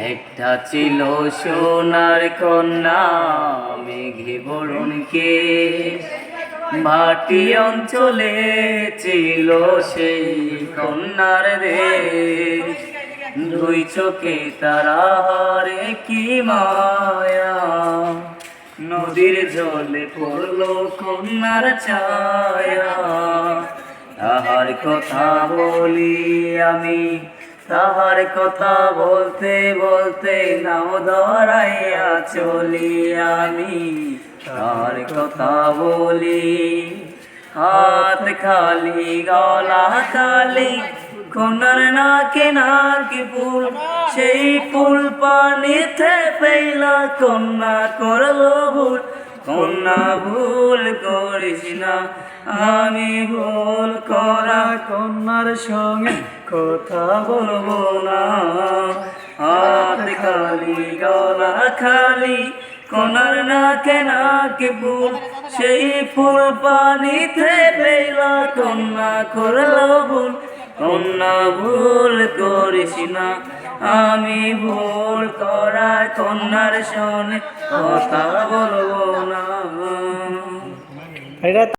একটা ছিল সোনার কন্যা মেঘে বরণকে ভাটি অঞ্চলে ছিল সেই কন্যার দেশ দুই চোখে তারা হারে কি মায়া নদীর জলে পড়লো কন্যার ছায়া তাহার কথা বলি আমি তাহার কথা বলতে বলতে নাও ধরাইয়া চলি আমি তাহার কথা বলি হাত খালি গলা খালি কন্যার নাকে নাকি ফুল সেই ফুল পানিতে পেলা কন্যা করলো ভুল কন্যা ভুল করিস না আমি ভুল করা কন্যার সঙ্গে কথা বলবো না হাত খালি গলা খালি কন্যার নাকে নাকে ফুল সেই ফুল পানিতে পেলা কন্যা করলো ভুল কন্যা ভুল করিস না আমি ভুল করা কন্যার সঙ্গে কথা বলবো না।